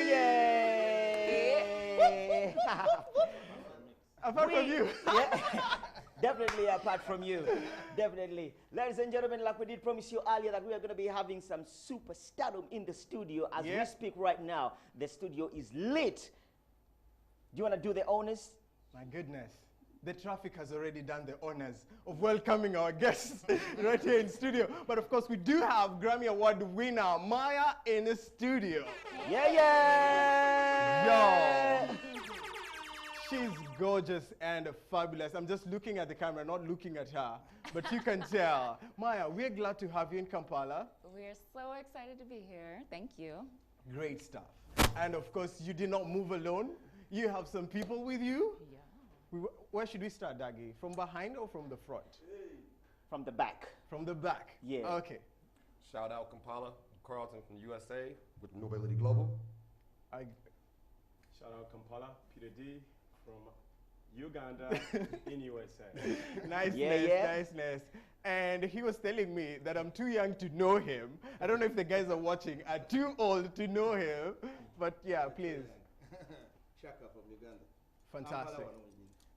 yeah. Apart from you. Yeah. Definitely apart from you. Definitely. Ladies and gentlemen, like we did promise you earlier that we are going to be having some superstardom in the studio as we speak right now. The studio is lit. Do you want to do the honors? My goodness. The traffic has already done the honors of welcoming our guests right here in studio. But of course, we do have Grammy Award winner Maya in the studio. Yeah, yeah. Yo. She's gorgeous and fabulous. I'm just looking at the camera, not looking at her, but you can tell. Maya, we're glad to have you in Kampala. We're so excited to be here. Thank you. Great stuff. And of course, you did not move alone. You have some people with you. Yeah. Where should we start, Dagi? From behind or from the front? From the back. From the back. Yeah. Okay. Shout out Kampala, Carlton from USA with Nobility Global. Shout out Kampala, Peter D from Uganda in USA. Niceness. And he was telling me that I'm too young to know him. I don't know if the guys are watching are too old to know him, but yeah, please. Shaka from Uganda. Fantastic.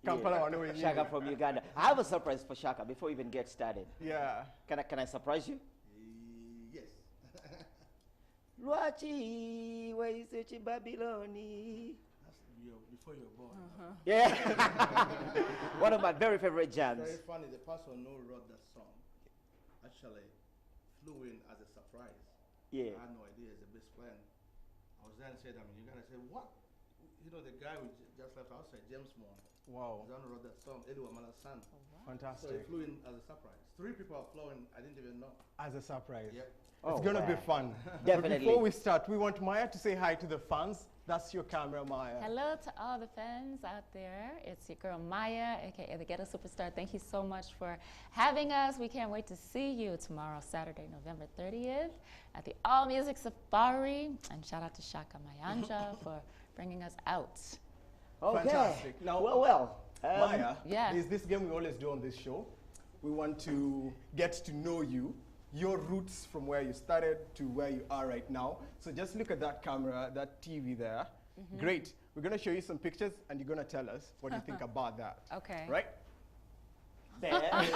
Kampala, Shaka from Uganda. I have a surprise for Shaka before we even get started. Yeah. Can I surprise you? Yes. Luachi, where is it, Babyloni? Before you were born. Yeah. One of my very favorite jams. Very funny. The person who wrote that song actually flew in as a surprise. Yeah. I had no idea. He's a bass player. I was there and said, you gotta say, what? You know, the guy who just left outside, James Moore. Wow. The one who wrote that song, Eddie Wamala's son. Fantastic. So he flew in as a surprise. 3 people are flowing. I didn't even know. As a surprise. Yep. It's going to be fun. Definitely. But before we start, we want Maya to say hi to the fans. That's your camera, Maya. Hello to all the fans out there. It's your girl Maya, aka the Ghetto Superstar. Thank you so much for having us. We can't wait to see you tomorrow, Saturday, November 30th at the All Music Safari. And shout out to Shaka Mayanja for bringing us out. Okay. Fantastic. Now, well. Maya, yeah. there's this game we always do on this show. We want to get to know you, your roots from where you started to where you are right now. So just look at that camera, that TV there. Great. We're going to show you some pictures and you're going to tell us what you think about that. Okay. Right? Yeah.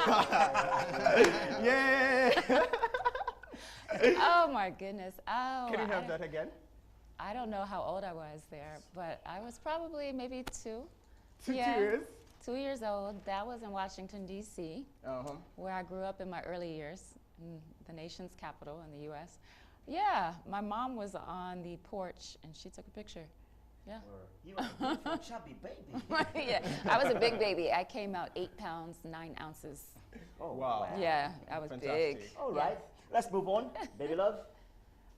Oh my goodness. Oh. Can you have that again? I don't know how old I was there, but I was probably maybe 2. 2 years? 2 years old. That was in Washington, D.C., where I grew up in my early years, in the nation's capital in the U.S. Yeah, my mom was on the porch, and she took a picture. Yeah. You were a beautiful, chubby baby. Yeah, I was a big baby. I came out 8 pounds, 9 ounces. Oh, wow. Yeah, I was big. All right, let's move on. Baby love.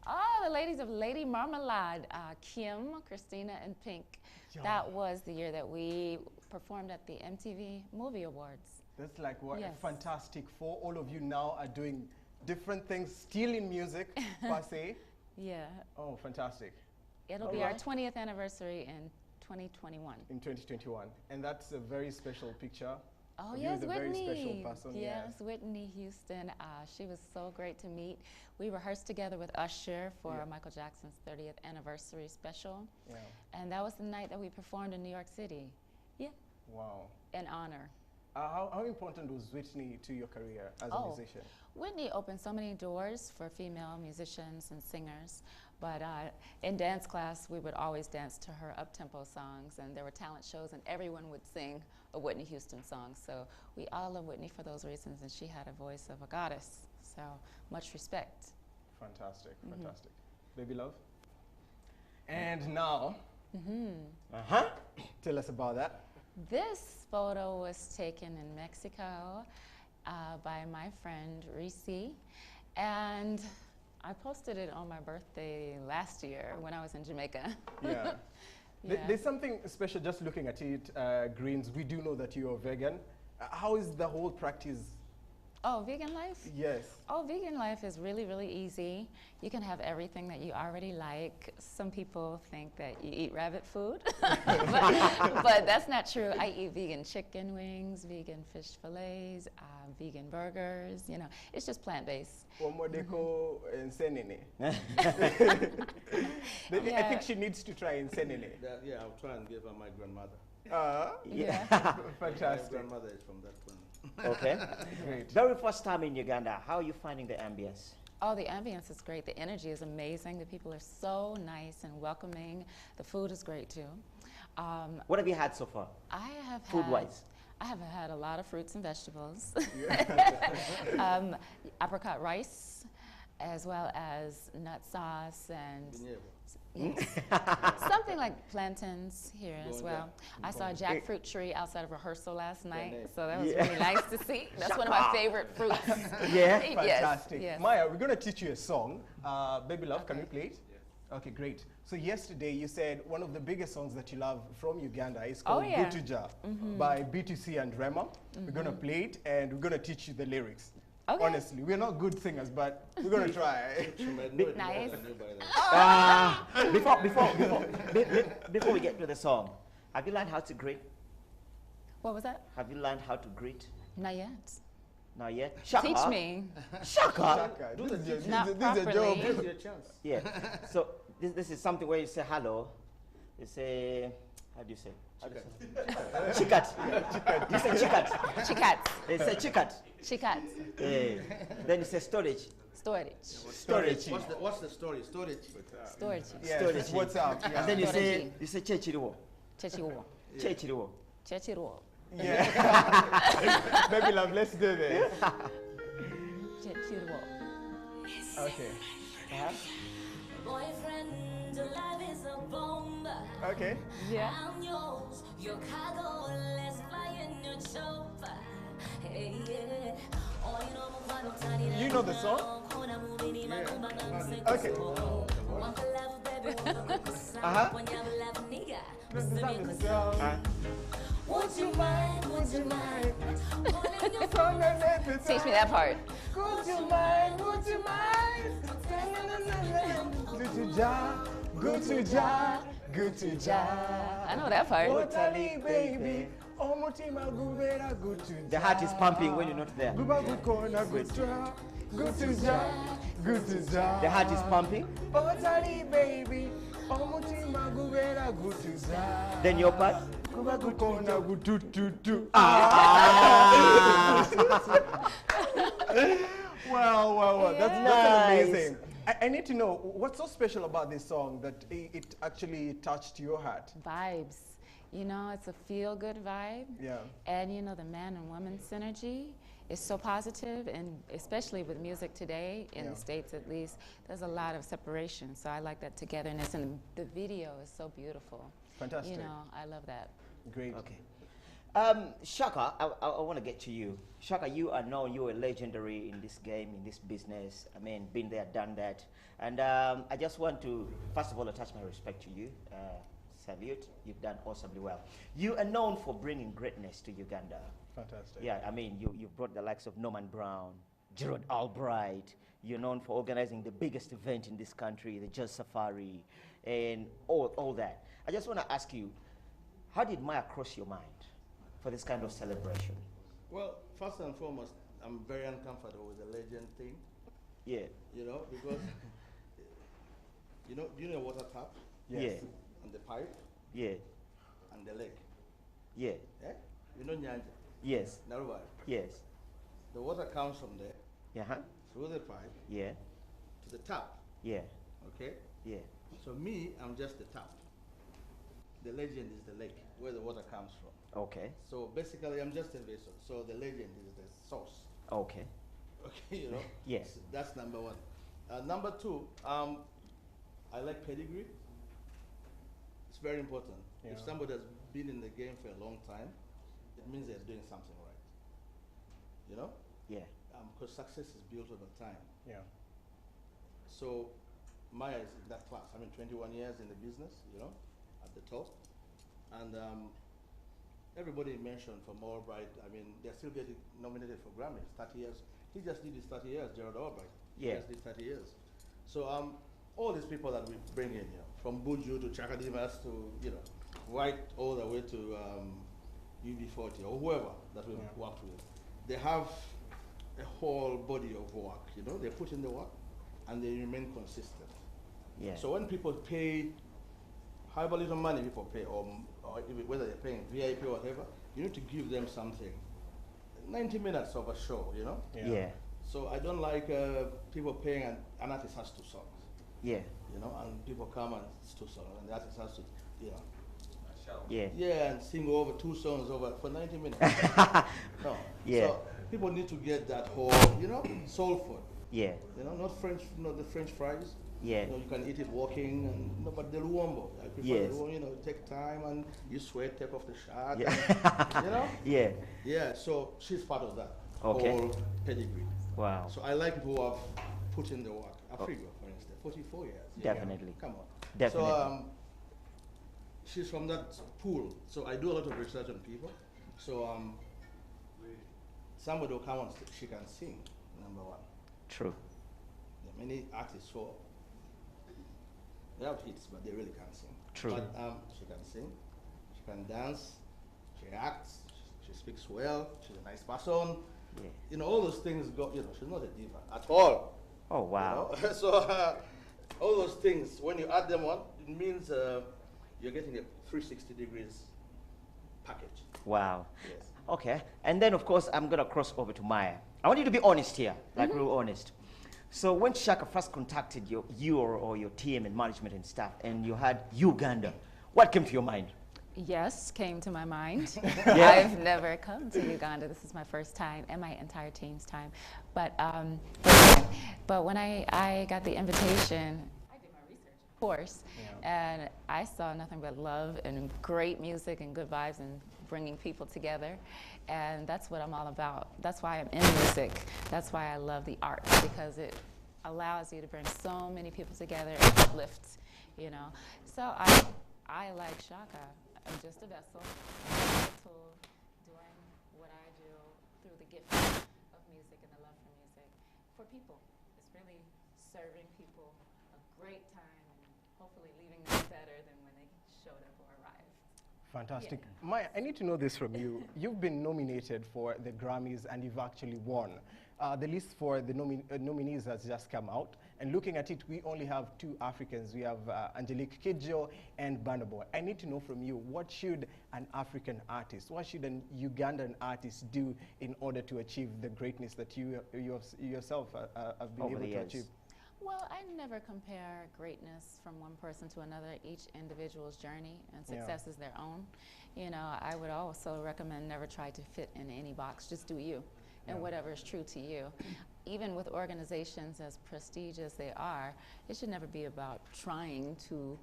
Oh, the ladies of Lady Marmalade, Kim, Christina, and Pink. Yo. That was the year that we performed at the MTV Movie Awards. That's like what Yes. fantastic. For all of you now are doing different things, still in music, per se. Yeah. Oh, fantastic. It'll be our 20th anniversary in 2021. In 2021. And that's a very special picture. Oh, of yes, you, the very Whitney. special person. Yes, Whitney Houston. She was so great to meet. We rehearsed together with Usher for Michael Jackson's 30th anniversary special. Yeah. And that was the night that we performed in New York City. Yeah. Wow. In honor. How important was Whitney to your career as a musician? Whitney opened so many doors for female musicians and singers, but in dance class, we would always dance to her up-tempo songs, and there were talent shows, and everyone would sing a Whitney Houston song. So we all love Whitney for those reasons, and she had a voice of a goddess. So much respect. Fantastic, fantastic. Baby love? And now, tell us about that. This photo was taken in Mexico by my friend Reese, and I posted it on my birthday last year when I was in Jamaica. Yeah. There's something special just looking at it, Greens. We do know that you are vegan. How is the whole practice Oh, vegan life? Yes. Oh, vegan life is really, really easy. You can have everything that you already like. Some people think that you eat rabbit food, but that's not true. I eat vegan chicken wings, vegan fish fillets, vegan burgers. You know, it's just plant-based. Omodeko Nsenene. I Yeah. think she needs to try Nsenene. Yeah, I'll try and give her my grandmother. Yeah. My Fantastic. grandmother is from that one. Okay. Great. Very first time in Uganda, how are you finding the ambience? Oh, the ambience is great. The energy is amazing. The people are so nice and welcoming. The food is great too. What have you had so far? I have Food-wise? I have had a lot of fruits and vegetables. Apricot rice, as well as nut sauce and yes, something like plantains here as well. I saw a jackfruit tree outside of rehearsal last night, so that was really nice to see. That's one of my favorite fruits. Yeah? Fantastic. Yes. Maya, we're going to teach you a song. Baby Love, can we play it? Okay, great. So yesterday you said one of the biggest songs that you love from Uganda is called yeah. Gutuja by BTC and Rema. We're going to play it and we're going to teach you the lyrics. Okay. Honestly, we're not good singers, but we're going to try. Nice. Before we get to the song, have you learned how to greet? What was that? Have you learned how to greet? Not yet. Not yet? Shaka. Teach me. Shaka. Shaka, Do the this is Not a properly. job. Here's your chance. Yeah. So this is something where you say hello. You say, how do you say? Chikat. You say chikat. Chikat. They say chikat. Chikat. Yeah. Then you say storage. Storage. Storage. What's the story? Storage. Storage. Yes, Storage. it's what's up. And Yeah. then Storage. you say chechiriwo. Chechiwo. Chechiriwo. Chechiwo. Yeah. Baby Love, let's do this. Chechiwo. Okay. Boyfriend, your life is a bomb. Okay. Yeah. I'm yours, your cargo, let's fly in your chopper. Hey, yeah. Oh, You know the song? Okay. Would you mind? Would you mind? Teach me that part. Would you mind? Would you mind? Good to ja, good to ja, good to ja. I know that part. Totally, baby. The heart is pumping when you're not there. Good to ja, good to ja. The heart is pumping. Totally, baby. Then your part. Wow, that's Nice. amazing. I need to know, what's so special about this song that it actually touched your heart? Vibes. You know, it's a feel-good vibe. Yeah. And you know, the man and woman synergy is so positive, and especially with music today, in Yeah. the States at least, there's a lot of separation. So I like that togetherness, and the video is so beautiful. Fantastic. You know, I love that. Great. Okay. Shaka, I want to get to you. Shaka, you are known, you are legendary in this game, in this business. I mean, been there, done that. And I just want to, first of all, attach my respect to you. Salute, you've done awesomely well. You are known for bringing greatness to Uganda. Fantastic. Yeah, I mean, you brought the likes of Norman Brown, Gerald Albright. You're known for organizing the biggest event in this country, the Jazz Safari, and all that. I just want to ask you, how did Maya cross your mind for this kind of celebration? Well, first and foremost, I'm very uncomfortable with the legend thing. Yeah. You know, because do you know water tap Yes. and the pipe Yeah. and the lake? Yeah. Eh? You know Nyanja, Yes. Narubai. Yes. The water comes from there Yeah. Huh? through the pipe Yeah. to the tap. Yeah. Okay. Yeah. So me, I'm just the tap. The legend is the lake where the water comes from. Okay. So basically, I'm just a vessel. So the legend is the source. Okay. Okay, you know. Yes. So that's number one. Number two, I like pedigree. It's very important. Yeah. If somebody has been in the game for a long time, it means they're doing something right. You know, Yeah. because success is built over time. Yeah. So Maya is in that class. I mean, 21 years in the business, you know, at the top. And everybody mentioned from Albright, I mean, they're still getting nominated for Grammys 30 years He just did his 30 years, Gerald Albright. Yeah. He just did 30 years. So all these people that we bring in here, from Buju to Chakadimas to, right all the way to UB40 or whoever that we've worked with, they have a whole body of work, they put in the work and they remain consistent. Yeah. So when people pay, however little money people pay, or whether they're paying VIP or whatever, you need to give them something. 90 minutes of a show, Yeah. So I don't like people paying and an artist has 2 songs. Yeah. And people come and it's 2 songs, and the artist has to, Yeah. Yeah, and sing over 2 songs for 90 minutes. No. Yeah. So people need to get that whole, soul food. Yeah. Not the French fries. Yeah. You can eat it walking, and but the luombo. I prefer Yes. the luombo, take time and you sweat, take off the shirt. Yeah. And, Yeah. Yeah, so she's part of that Okay. whole pedigree. Wow. So I like people who have put in the work. Afrigo, for instance, 44 years. Definitely. Come on. Definitely. So she's from that pool. So I do a lot of research on people. So somebody will come on stage, she can sing, number one. True. There are many artists who they have hits, but they really can't sing. True. But she can sing, she can dance, she acts, she speaks well, she's a nice person. Yeah. All those things go, she's not a diva at all. Oh, wow. So all those things, when you add them on, it means you're getting a 360 degrees package. Wow. Yes. Okay. And then, of course, I'm going to cross over to Maya. I want you to be honest here, like real honest. So when Shaka first contacted you or your team and management and staff, and you had Uganda, what came to your mind? Yes, came to my mind. Yeah. I've never come to Uganda. This is my first time and my entire team's time. But when I got the invitation, I did my research, of course, and I saw nothing but love and great music and good vibes and bringing people together. And that's what I'm all about. That's why I'm in music. That's why I love the arts, because it allows you to bring so many people together and uplift, So I like Shaka. I'm just a vessel. I'm a tool doing what I do through the gift of music and the love for music for people. It's really serving people a great time and hopefully leaving them better than when they showed up or arrived. Fantastic. Maya, I need to know this from you. You've been nominated for the Grammys and you've actually won. The list for the nominees has just come out. And looking at it, we only have 2 Africans. We have Angelique Kidjo and Burna Boy. I need to know from you, what should an African artist, what should an Ugandan artist do in order to achieve the greatness that you yourself have been Over able the to years. achieve? Well, I never compare greatness from one person to another. Each individual's journey and success is their own. I would also recommend never try to fit in any box. Just do you and whatever is true to you. Even with organizations as prestigious as they are, it should never be about trying to,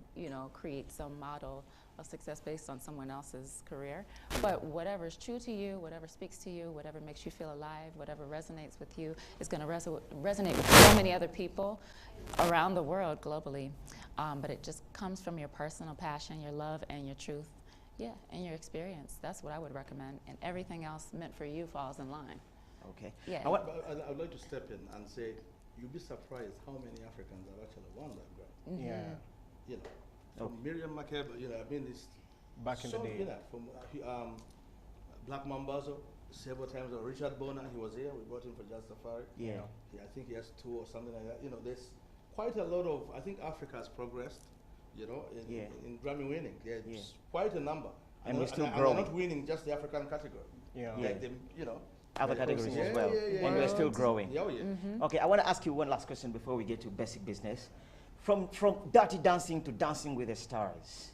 create some model of success based on someone else's career. But whatever is true to you, whatever speaks to you, whatever makes you feel alive, whatever resonates with you is going to resonate with so many other people around the world globally. But it just comes from your personal passion, your love, and your truth. Yeah, and your experience. That's what I would recommend. And everything else meant for you falls in line. Okay. Yeah. I would like to step in and say, you'd be surprised how many Africans have actually won that Grammy. Yeah. From Miriam Makeba, this Back in the day. From Black Mambazo, several times. Richard Bona, he was here. We brought him for Just Safari. Yeah. I think he has 2 or something like that. There's quite a lot of. I think Africa has progressed. In Grammy winning, there's quite a number. And we're still and growing. they're not winning just the African category. Yeah. Like Other categories Yeah, as well. And we're still growing. Yeah, oh yeah. Okay, I want to ask you one last question before we get to basic business. From Dirty Dancing to Dancing with the Stars,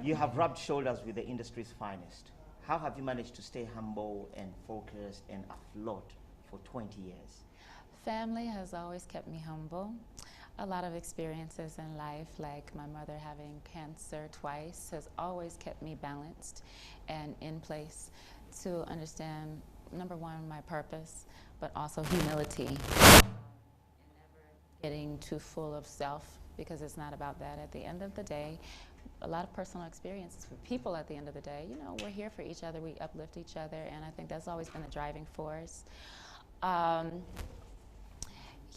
you have rubbed shoulders with the industry's finest. How have you managed to stay humble and focused and afloat for 20 years? Family has always kept me humble. A lot of experiences in life, like my mother having cancer twice, has always kept me balanced and in place to understand, number one, my purpose, but also humility. And never getting too full of self, because it's not about that. At the end of the day, a lot of personal experiences with people at the end of the day. We're here for each other, we uplift each other, and I think that's always been a driving force.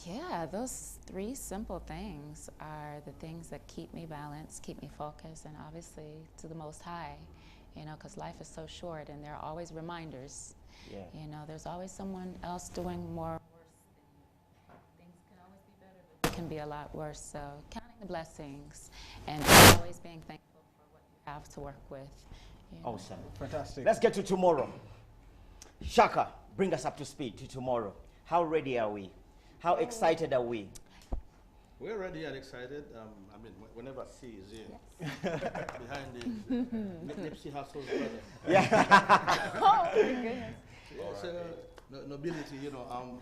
Yeah, those three simple things are the things that keep me balanced, keep me focused, and obviously to the Most High, you know, because life is so short and there are always reminders. Yeah. You know, there's always someone else doing more worse than you. Things can always be better, but it can be a lot worse. So counting the blessings and always being thankful for what you have to work with. You know. Awesome. Fantastic. Let's get to tomorrow. Shaka, bring us up to speed to tomorrow. How ready are we? How excited are we? We're ready and excited. I mean, whenever C is here, behind the Nipsey Hussle's brother. Yeah. Oh, my goodness. So, nobility, you know,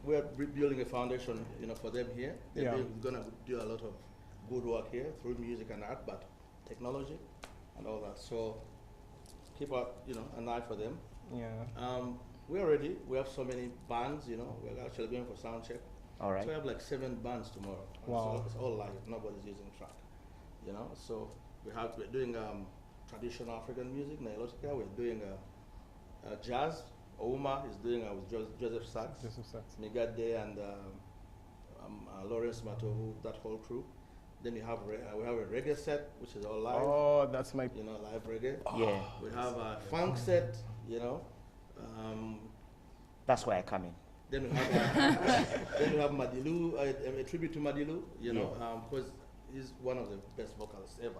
we're building a foundation, you know, for them here. They're going to do a lot of good work here through music and art, but technology and all that. So keep an eye for them. Yeah. We're ready. We have so many bands, you know. We're actually going for sound check. All right. So we have like 7 bands tomorrow. Wow. So it's all live. Nobody's using track, you know. So we're doing traditional African music, Nilotica. We're doing jazz. Ouma is doing with Joseph Sachs. Joseph Sachs. Migade and Lawrence Matovu, that whole crew. Then we have a reggae set, which is all live. Oh, that's my. You know, live reggae. Yeah. We have a funk set, you know. That's why I come in. Then we have Madilu, a tribute to Madilu, you know, because he's one of the best vocalists ever.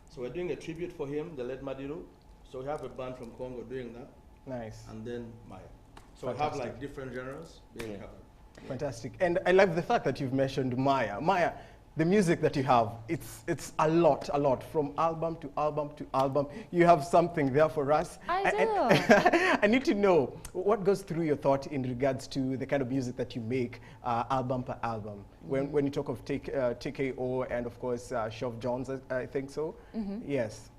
So we're doing a tribute for him, the late Madilu. So we have a band from Congo doing that. Nice. And then Maya. So Fantastic. we have like different genres being covered. Fantastic. And I love the fact that you've mentioned Maya. Maya, the music that you have, it's a lot, from album to album to album. You have something there for us. I do. I need to know what goes through your thought in regards to the kind of music that you make album per album. When you talk of TKO and of course Shov Jones, I think so. Yes.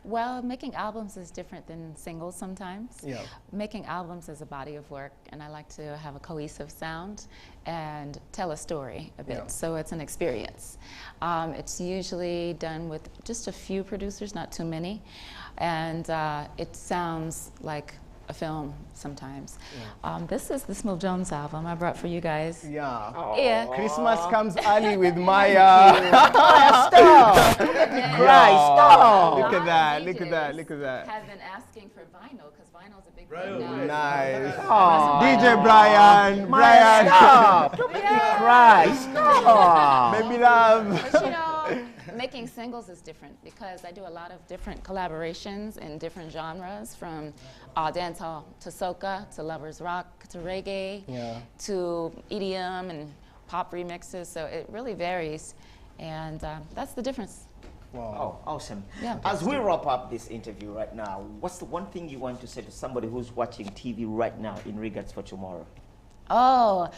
Well, making albums is different than singles sometimes. Yeah. Making albums is a body of work, and I like to have a cohesive sound and tell a story a bit. Yeah. So it's an experience. It's usually done with just a few producers, not too many, and it sounds like a film sometimes. Yeah. This is the Smooth Jones album I brought for you guys. Yeah. Yeah. Christmas comes early with Maya. Stop! Let me cry. Stop! Look at that, DJs look at that, look at that. Have been asking for vinyl because vinyl's a big Right thing away. now. Nice. Aw. DJ Brian. Maya, stop! Don't make me cry. Stop! Baby love. But you know, making singles is different because I do a lot of different collaborations in different genres, from dancehall to soca to lovers rock to reggae to EDM and pop remixes. So it really varies, and that's the difference. Wow. Oh, awesome. Yeah. As we wrap up this interview right now, what's the one thing you want to say to somebody who's watching TV right now in regards for tomorrow? Oh,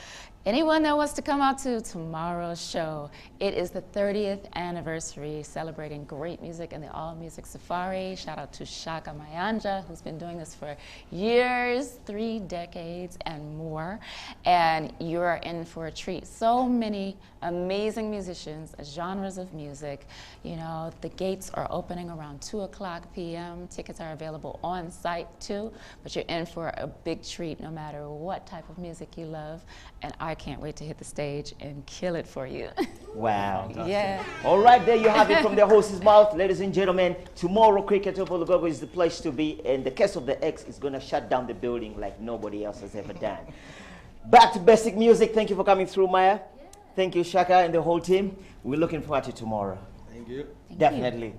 anyone that wants to come out to tomorrow's show, it is the 30th anniversary celebrating great music in the All Music Safari. Shout out to Shaka Mayanja, who's been doing this for years, 3 decades and more. And you're in for a treat. So many amazing musicians, genres of music. You know, the gates are opening around 2:00 p.m. Tickets are available on site too, but you're in for a big treat no matter what type of music you love. And I can't wait to hit the stage and kill it for you. Wow. Yeah. All right, there you have it from the horse's mouth. Ladies and gentlemen, tomorrow Cricket of Olugogo is the place to be, and the Case of the X is going to shut down the building like nobody else has ever done. Back to basic music. Thank you for coming through, Maya. Thank you, Shaka, and the whole team. We're looking forward to tomorrow. Thank you. Definitely.